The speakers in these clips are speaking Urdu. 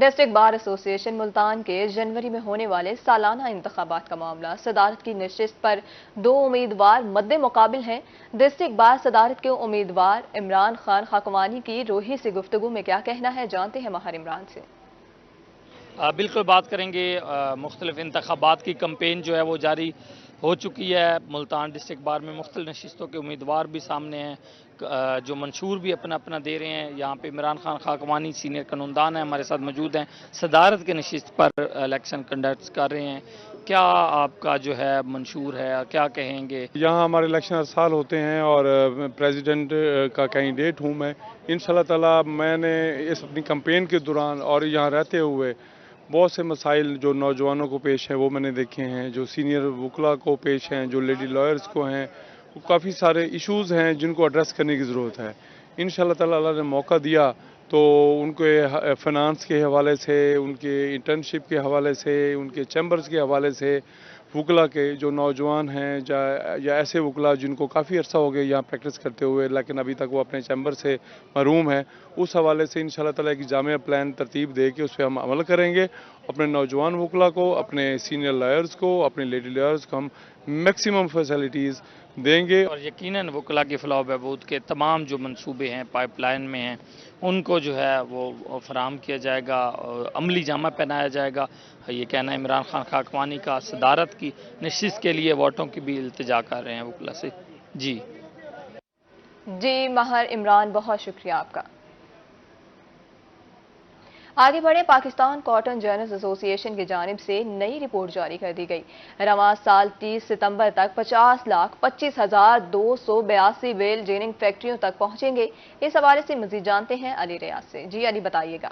ڈسٹرکٹ بار ایسوسی ایشن ملتان کے جنوری میں ہونے والے سالانہ انتخابات کا معاملہ صدارت کی نشست پر 2 امیدوار مد مقابل ہیں۔ ڈسٹرکٹ بار صدارت کے امیدوار عمران خان خاکوانی کی روحی سے گفتگو میں کیا کہنا ہے، جانتے ہیں ماہر عمران سے۔ بالکل بات کریں گے، مختلف انتخابات کی کمپین جو ہے وہ جاری ہو چکی ہے۔ ملتان ڈسٹرکٹ بار میں مختلف نشستوں کے امیدوار بھی سامنے ہیں، جو منشور بھی اپنا اپنا دے رہے ہیں۔ یہاں پہ عمران خان خاکوانی سینئر قانوندان ہیں، ہمارے ساتھ موجود ہیں، صدارت کے نشست پر الیکشن کنڈکٹ کر رہے ہیں۔ کیا آپ کا جو ہے منشور ہے، کیا کہیں گے؟ یہاں ہمارے الیکشن ہر سال ہوتے ہیں اور پریزیڈنٹ کا کینڈیڈیٹ ہوں میں۔ انشاءاللہ تعالی میں نے اس اپنی کمپین کے دوران اور یہاں رہتے ہوئے بہت سے مسائل جو نوجوانوں کو پیش ہیں وہ میں نے دیکھے ہیں، جو سینئر وکلاء کو پیش ہیں، جو لیڈی لائرز کو ہیں، کافی سارے ایشوز ہیں جن کو ایڈریس کرنے کی ضرورت ہے۔ انشاءاللہ تعالی اللہ نے موقع دیا تو ان کے فنانس کے حوالے سے، ان کے انٹرنشپ کے حوالے سے، ان کے چیمبرز کے حوالے سے، وکلاء کے جو نوجوان ہیں یا ایسے وکلاء جن کو کافی عرصہ ہو گیا یہاں پریکٹس کرتے ہوئے لیکن ابھی تک وہ اپنے چیمبر سے محروم ہیں، اس حوالے سے انشاءاللہ تعالی ایک جامع پلان ترتیب دے کے اس پہ ہم عمل کریں گے۔ اپنے نوجوان وکلاء کو، اپنے سینئر لائرز کو، اپنے لیڈی لائرز کو ہم میکسیمم فیسلٹیز دیں گے، اور یقیناً وکلاء کی فلاح و بہبود کے تمام جو منصوبے ہیں پائپ لائن میں ہیں ان کو جو ہے وہ فراہم کیا جائے گا، عملی جامہ پہنایا جائے گا۔ یہ کہنا ہے عمران خان خاکوانی کا، صدارت کی نشست کے لیے ووٹوں کی بھی التجا کر رہے ہیں وکلاء سے۔ جی ماہر عمران، بہت شکریہ آپ کا۔ آگے بڑھیں، پاکستان کاٹن جرنلز ایسوسی ایشن کی جانب سے نئی رپورٹ جاری کر دی گئی۔ رواں سال 30 ستمبر تک 50,25,282 بیل جیننگ فیکٹریوں تک پہنچیں گے۔ اس حوالے سے مزید جانتے ہیں علی ریاض سے۔ جی علی، بتائیے گا۔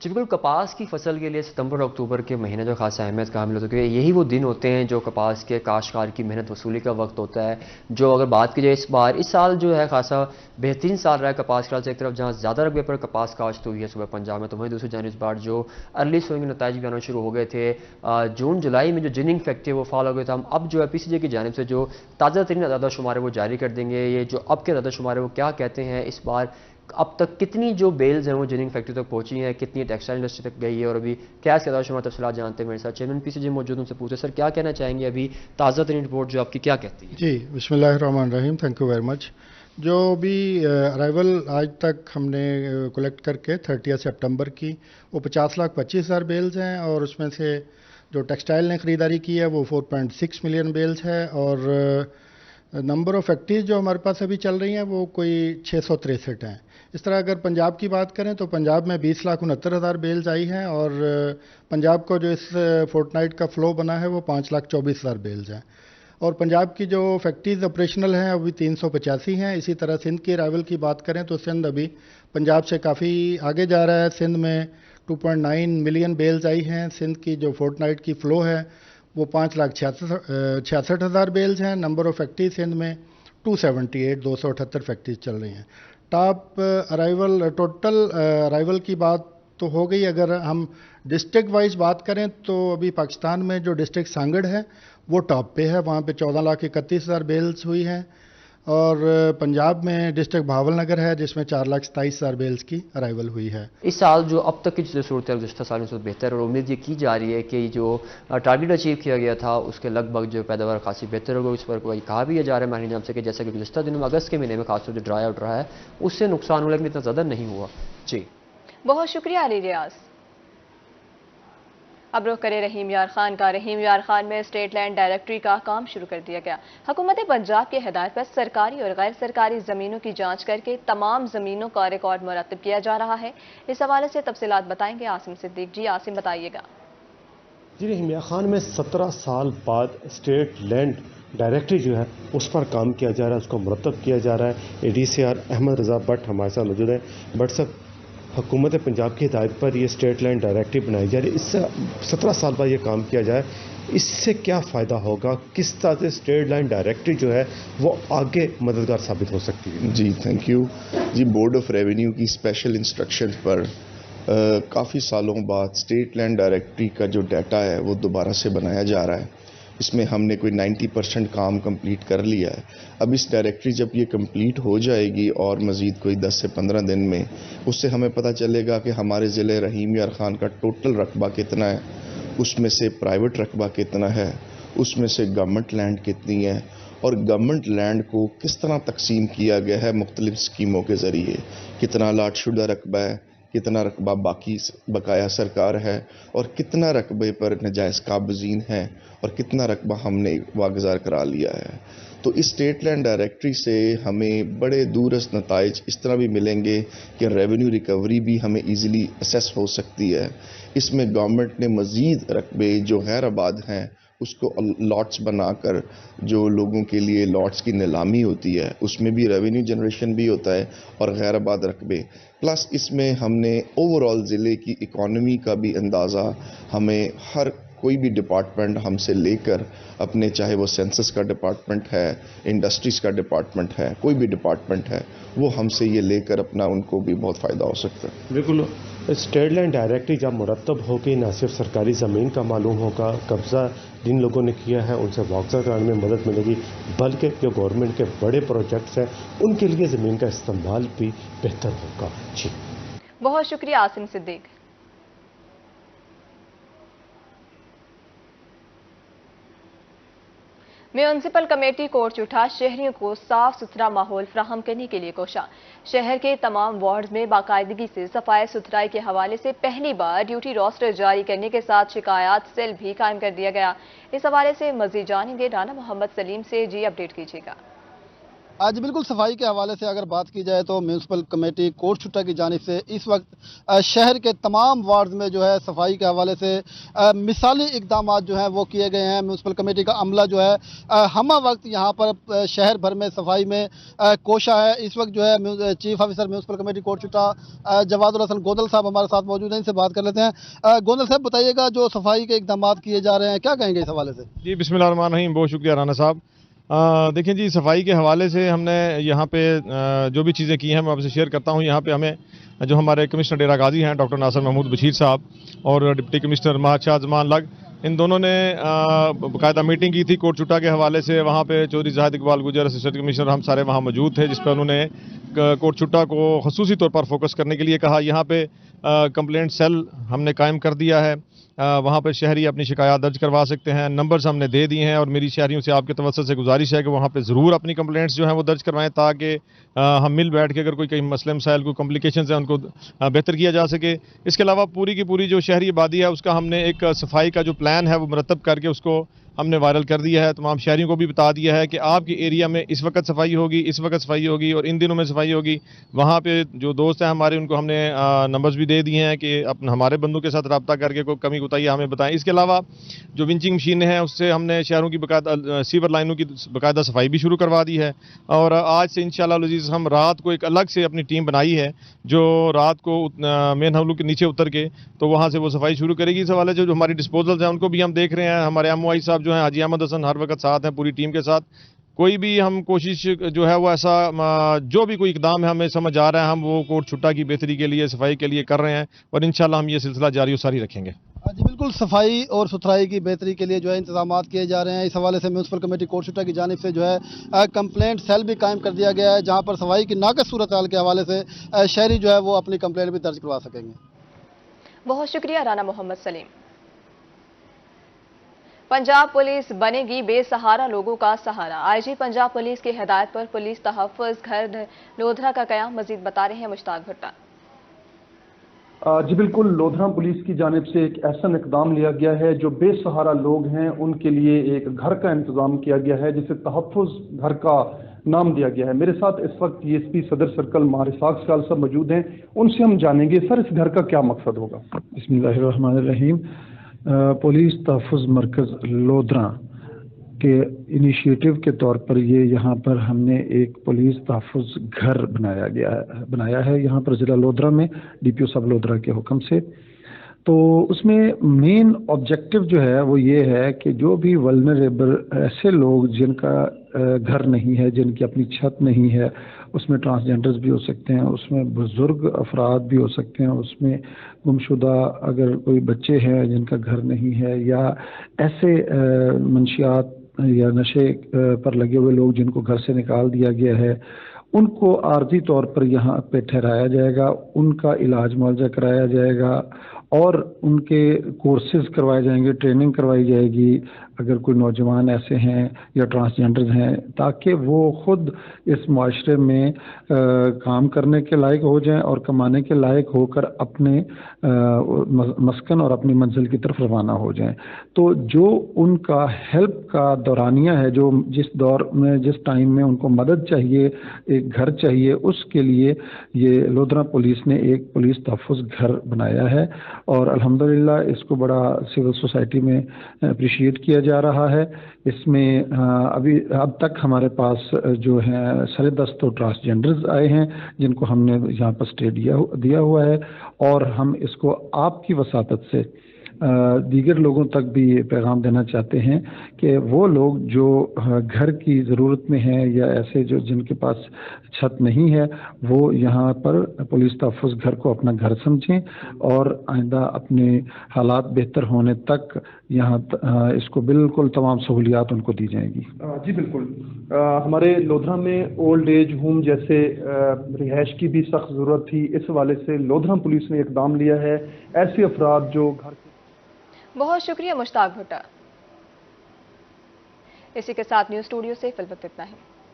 جی بالکل، کپاس کی فصل کے لیے ستمبر اور اکتوبر کے مہینے جو خاص اہمیت کا حامل ہوتے ہیں، یہی وہ دن ہوتے ہیں جو کپاس کے کاشتکار کی محنت وصولی کا وقت ہوتا ہے۔ جو اگر بات کی جائے اس سال جو ہے خاصا بہترین سال رہا ہے کپاس کا، ایک طرف جہاں زیادہ رقبے پر کپاس کاشت ہوئی ہے صوبہ پنجاب میں، تو وہیں دوسری جانب اس بار جو ارلی سوئنگ کے نتائج بھی آنا شروع ہو گئے تھے۔ جون جولائی میں جو جننگ فیکٹری وہ فعال ہو گئے تھا، ہم اب جو ہے پی سی جے کی جانب سے جو تازہ ترین اعداد و شمار ہے وہ جاری کر دیں گے۔ یہ جو اب کے اعداد و شمار ہے وہ کیا کہتے ہیں، اس بار اب تک کتنی جو بیلز ہیں وہ جننگ فیکٹری تک پہنچی ہیں، کتنی ٹیکسٹائل انڈسٹری تک گئی ہے، اور ابھی کیا اس کے اعداد و شمار تفصیلات جانتے ہیں۔ میرے ساتھ چیئرمین پی سی جے موجود، ان سے پوچھتے سر کیا کہنا چاہیں گے ابھی تازہ ترین رپورٹ جو آپ کی کیا کہتی ہے؟ جی بسم اللہ الرحمن الرحیم، تھینک یو ویری مچ۔ جو بھی ارائیول آج تک ہم نے کلیکٹ کر کے 30 سپٹمبر کی وہ 50,25,000 بیلز ہیں، اور اس میں سے جو ٹیکسٹائل نے خریداری کی ہے وہ 4.6 ملین بیلز ہے، اور نمبر آف فیکٹریز جو ہمارے پاس ابھی چل رہی ہیں وہ کوئی 663 ہیں۔ اس طرح اگر پنجاب کی بات کریں تو پنجاب میں 20,69,000 بیلز آئی ہیں، اور پنجاب کو جو اس فورٹ نائٹ کا فلو بنا ہے وہ 5,24,000 بیلز ہیں، اور پنجاب کی جو فیکٹریز آپریشنل ہیں ابھی 385 ہیں۔ اسی طرح سندھ کی ارائیول کی بات کریں تو سندھ ابھی پنجاب سے کافی آگے جا رہا ہے، سندھ میں 2.9 ملین بیلز آئی ہیں۔ سندھ کی جو فورٹ نائٹ کی فلو ہے وہ 5,66,000 بیلز ہیں۔ نمبر آف فیکٹریز سندھ میں 278 فیکٹریز چل رہی ہیں۔ ٹاپ ارائیول، ٹوٹل ارائیول کی بات تو ہو گئی۔ اگر ہم ڈسٹرکٹ وائز بات کریں تو ابھی پاکستان میں جو ڈسٹرکٹ سانگڑ ہے وہ ٹاپ پہ ہے، وہاں پہ 14,31,000 بیلز ہوئی ہیں، اور پنجاب میں ڈسٹرکٹ بھاول نگر ہے جس میں 4,27,000 بیلز کی ارائیول ہوئی ہے۔ اس سال جو اب تک کی جو صورت ہے گزشتہ سالوں سے بہتر، اور امید یہ کی جا رہی ہے کہ جو ٹارگیٹ اچیو کیا گیا تھا اس کے لگ بھگ جو پیداوار خاصی بہتر ہوگا۔ اس پر کوئی کہا بھی جا رہا ہے ماہرین جانب سے کہ جیسا کہ گزشتہ دنوں میں اگست کے مہینے میں خاص طور سے ڈرائی آؤٹ رہا ہے اس سے نقصان ہوا لیکن اتنا زیادہ نہیں ہوا۔ جی بہت شکریہ علی ریاض۔ اب رخ کرے رحیم یار خان کا۔ رحیم یار خان میں اسٹیٹ لینڈ ڈائریکٹری کا کام شروع کر دیا گیا۔ حکومت پنجاب کی ہدایت پر سرکاری اور غیر سرکاری زمینوں کی جانچ کر کے تمام زمینوں کا ریکارڈ مرتب کیا جا رہا ہے۔ اس حوالے سے تفصیلات بتائیں گے عاصم صدیق۔ جی عاصم، بتائیے گا۔ جی رحیم یار خان میں 17 سال بعد اسٹیٹ لینڈ ڈائریکٹری جو ہے اس پر کام کیا جا رہا ہے، اس کو مرتب کیا جا رہا ہے۔ A D C R Ahmad Raza Butt ہمارے ساتھ موجود ہیں۔ بٹ صاحب، حکومت پنجاب کی ہدایت پر یہ اسٹیٹ لینڈ ڈائریکٹری بنائی جا رہی ہے، اس سے 17 سال بعد یہ کام کیا جائے، اس سے کیا فائدہ ہوگا؟ کس طرح سے اسٹیٹ لینڈ ڈائریکٹری جو ہے وہ آگے مددگار ثابت ہو سکتی ہے؟ جی تھینک یو۔ جی بورڈ آف ریونیو کی اسپیشل انسٹرکشن پر کافی سالوں بعد اسٹیٹ لینڈ ڈائریکٹری کا جو ڈیٹا ہے وہ دوبارہ سے بنایا جا رہا ہے۔ اس میں ہم نے کوئی 90% کام کمپلیٹ کر لیا ہے. اب اس ڈائریکٹری جب یہ کمپلیٹ ہو جائے گی اور مزید کوئی 10 سے 15 دن میں اس سے ہمیں پتہ چلے گا کہ ہمارے ضلع رحیم یار خان کا ٹوٹل رقبہ کتنا ہے، اس میں سے پرائیویٹ رقبہ کتنا ہے، اس میں سے گورنمنٹ لینڈ کتنی ہے، اور گورنمنٹ لینڈ کو کس طرح تقسیم کیا گیا ہے مختلف اسکیموں کے ذریعے، کتنا الاٹ شدہ رقبہ ہے، کتنا رقبہ باقی بقایا سرکار ہے، اور کتنا رقبے پر نجائز قابضین ہیں، اور کتنا رقبہ ہم نے واگزار کرا لیا ہے. تو اس اسٹیٹ لینڈ ڈائریکٹری سے ہمیں بڑے دورس نتائج اس طرح بھی ملیں گے کہ ریونیو ریکوری بھی ہمیں ایزیلی اسیس ہو سکتی ہے. اس میں گورنمنٹ نے مزید رقبے جو غیر آباد ہیں اس کو لاٹس بنا کر جو لوگوں کے لیے لاٹس کی نیلامی ہوتی ہے اس میں بھی ریونیو جنریشن بھی ہوتا ہے اور غیر آباد رقبے پلس اس میں ہم نے اوور آل ضلع کی اکانومی کا بھی اندازہ ہمیں ہر کوئی بھی ڈپارٹمنٹ ہم سے لے کر اپنے چاہے وہ سینسس کا ڈپارٹمنٹ ہے، انڈسٹریز کا ڈپارٹمنٹ ہے، کوئی بھی ڈپارٹمنٹ ہے وہ ہم سے یہ لے کر اپنا ان کو بھی بہت فائدہ ہو سکتا ہے. بالکل اسٹیٹ لینڈ ڈائریکٹری جب مرتب ہوگی نہ صرف سرکاری زمین کا معلوم ہوگا، قبضہ جن لوگوں نے کیا ہے ان سے واقعہ کرانے میں مدد ملے گی، بلکہ جو گورنمنٹ کے بڑے پروجیکٹس ہیں ان کے لیے زمین کا استعمال بھی بہتر ہوگا. جی بہت شکریہ عاصم صدیق. میونسپل کمیٹی کوٹ چٹھا شہریوں کو صاف ستھرا ماحول فراہم کرنے کے لیے کوشاں. شہر کے تمام وارڈز میں باقاعدگی سے صفائی ستھرائی کے حوالے سے پہلی بار ڈیوٹی روسٹر جاری کرنے کے ساتھ شکایات سیل بھی قائم کر دیا گیا. اس حوالے سے مزید جانیں گے رانا محمد سلیم سے. جی اپڈیٹ کیجیے گا. آج بالکل صفائی کے حوالے سے اگر بات کی جائے تو میونسپل کمیٹی کوٹ چٹھا کی جانب سے اس وقت شہر کے تمام وارڈز میں جو ہے صفائی کے حوالے سے مثالی اقدامات جو ہیں وہ کیے گئے ہیں. میونسپل کمیٹی کا عملہ جو ہے ہمہ وقت یہاں پر شہر بھر میں صفائی میں کوشاں ہے. اس وقت جو ہے چیف آفیسر میونسپل کمیٹی کوٹ چٹھا جواد الحسن گودل صاحب ہمارے ساتھ موجود ہیں، ان سے بات کر لیتے ہیں. گودل صاحب بتائیے گا جو صفائی کے اقدامات کیے جا رہے ہیں کیا کہیں گے اس حوالے سے؟ جی بسم اللہ الرحمن الرحیم، بہت شکریہ رانا صاحب. دیکھیں جی صفائی کے حوالے سے ہم نے یہاں پہ جو بھی چیزیں کی ہیں میں آپ سے شیئر کرتا ہوں. یہاں پہ ہمیں جو ہمارے کمشنر ڈیرہ غازی ہیں ڈاکٹر ناصر محمود بشیر صاحب اور ڈپٹی کمشنر مہد شاہ زمان لگ، ان دونوں نے باقاعدہ میٹنگ کی تھی کوٹ چٹھا کے حوالے سے. وہاں پہ چودھری زاہد اقبال گجر اسسٹنٹ کمشنر ہم سارے وہاں موجود تھے، جس پہ انہوں نے کوٹ چٹھا کو خصوصی طور پر فوکس کرنے کے لیے کہا. یہاں پہ کمپلینٹ سیل ہم نے قائم کر دیا ہے، وہاں پہ شہری اپنی شکایات درج کروا سکتے ہیں. نمبرز ہم نے دے دیے ہیں اور میری شہریوں سے آپ کے توسط سے گزارش ہے کہ وہاں پہ ضرور اپنی کمپلینٹس جو ہیں وہ درج کروائیں تاکہ ہم مل بیٹھ کے اگر کوئی کئی مسئلے مسائل کوئی کمپلیکیشنز ہیں ان کو بہتر کیا جا سکے. اس کے علاوہ پوری کی پوری جو شہری آبادی ہے اس کا ہم نے ایک صفائی کا جو پلان ہے وہ مرتب کر کے اس کو ہم نے وائرل کر دیا ہے. تمام شہریوں کو بھی بتا دیا ہے کہ آپ کے ایریا میں اس وقت صفائی ہوگی، اس وقت صفائی ہوگی اور ان دنوں میں صفائی ہوگی. وہاں پہ جو دوست ہیں ہمارے ان کو ہم نے نمبرز بھی دے دیے ہیں کہ اپنے ہمارے بندوں کے ساتھ رابطہ کر کے کوئی کمی کوتاہی ہمیں بتائیں. اس کے علاوہ جو ونچنگ مشینیں ہیں اس سے ہم نے شہروں کی باقاعدہ سیور لائنوں کی باقاعدہ صفائی بھی شروع کروا دی ہے. اور آج سے انشاءاللہ العزیز ہم رات کو ایک الگ سے اپنی ٹیم بنائی ہے جو رات کو مین حملوں کے نیچے اتر کے تو وہاں سے وہ صفائی شروع کرے گی. اس حوالے سے جو ہماری ڈسپوزلز ہیں ان کو بھی ہم دیکھ رہے ہیں. ہمارے ایم او آئی صاحب جو ہیں حاجی احمد حسن ہر وقت ساتھ ہیں پوری ٹیم کے ساتھ. کوئی بھی ہم کوشش جو ہے وہ ایسا جو بھی کوئی اقدام ہے ہمیں سمجھ آ رہا ہے ہم وہ کوٹ چٹھا کی بہتری کے لیے صفائی کے لیے کر رہے ہیں اور انشاءاللہ ہم یہ سلسلہ جاری و ساری رکھیں گے. جی بالکل صفائی اور ستھرائی کی بہتری کے لیے جو ہے انتظامات کیے جا رہے ہیں. اس حوالے سے میونسپل کمیٹی کوٹ چٹھا کی جانب سے جو ہے کمپلینٹ سیل بھی قائم کر دیا گیا ہے جہاں پر صفائی کی ناقص صورتحال کے حوالے سے شہری جو ہے وہ اپنی کمپلینٹ بھی درج کروا سکیں گے. بہت شکریہ رانا محمد سلیم. پنجاب پولیس بنے گی بے سہارا لوگوں کا سہارا. آئی جی پنجاب پولیس کی ہدایت پر پولیس تحفظ گھر لودھرا کا قیام. مزید بتا رہے ہیں مشتاق بھٹا. جی بالکل، لودھرا پولیس کی جانب سے ایک ایسا اقدام لیا گیا ہے جو بے سہارا لوگ ہیں ان کے لیے ایک گھر کا انتظام کیا گیا ہے جسے تحفظ گھر کا نام دیا گیا ہے. میرے ساتھ اس وقت ڈی ایس پی صدر سرکل ماہر اسحاق سیال صاحب موجود ہیں، ان سے ہم جانیں گے سر اس گھر کا کیا مقصد ہوگا. بسم اللہ الرحمن الرحیم. پولیس تحفظ مرکز لودھرا کے انیشیٹو کے طور پر یہاں پر ہم نے ایک پولیس تحفظ گھر بنایا ہے یہاں پر ضلع لودھرا میں ڈی پی او صاحب لودھرا کے حکم سے. تو اس میں مین آبجیکٹو جو ہے وہ یہ ہے کہ جو بھی ولنریبل ایسے لوگ جن کا گھر نہیں ہے، جن کی اپنی چھت نہیں ہے اس میں ٹرانسجینڈرز بھی ہو سکتے ہیں، اس میں بزرگ افراد بھی ہو سکتے ہیں، اس میں گمشدہ اگر کوئی بچے ہیں جن کا گھر نہیں ہے، یا ایسے منشیات یا نشے پر لگے ہوئے لوگ جن کو گھر سے نکال دیا گیا ہے، ان کو عارضی طور پر یہاں پہ ٹھہرایا جائے گا، ان کا علاج معالجہ کرایا جائے گا اور ان کے کورسز کروائے جائیں گے، ٹریننگ کروائی جائے گی اگر کوئی نوجوان ایسے ہیں یا ٹرانسجینڈرز ہیں، تاکہ وہ خود اس معاشرے میں کام کرنے کے لائق ہو جائیں اور کمانے کے لائق ہو کر اپنے مسکن اور اپنی منزل کی طرف روانہ ہو جائیں۔ تو جو ان کا ہیلپ کا دورانیہ ہے، جو جس دور میں جس ٹائم میں ان کو مدد چاہیے، ایک گھر چاہیے، اس کے لیے یہ لودھرا پولیس نے ایک پولیس تحفظ گھر بنایا ہے اور الحمدللہ اس کو بڑا سول سوسائٹی میں اپریشیٹ کیا جا رہا ہے۔ اس میں اب تک ہمارے پاس جو ہیں سر دست تو ٹرانسجینڈرز آئے ہیں جن کو ہم نے یہاں پر اسٹے دیا ہوا ہے، اور ہم اس کو آپ کی وساطت سے دیگر لوگوں تک بھی یہ پیغام دینا چاہتے ہیں کہ وہ لوگ جو گھر کی ضرورت میں ہیں یا ایسے جو جن کے پاس چھت نہیں ہے، وہ یہاں پر پولیس تحفظ گھر کو اپنا گھر سمجھیں اور آئندہ اپنے حالات بہتر ہونے تک یہاں اس کو بالکل تمام سہولیات ان کو دی جائیں گی۔ جی بالکل، ہمارے لودھرا میں اولڈ ایج ہوم جیسے رہائش کی بھی سخت ضرورت تھی، اس حوالے سے لودھرا پولیس نے اقدام لیا ہے۔ ایسے افراد جو گھر بہت شکریہ مشتاق بھٹا۔ اسی کے ساتھ نیوز اسٹوڈیو سے فی الوقت اتنا ہی۔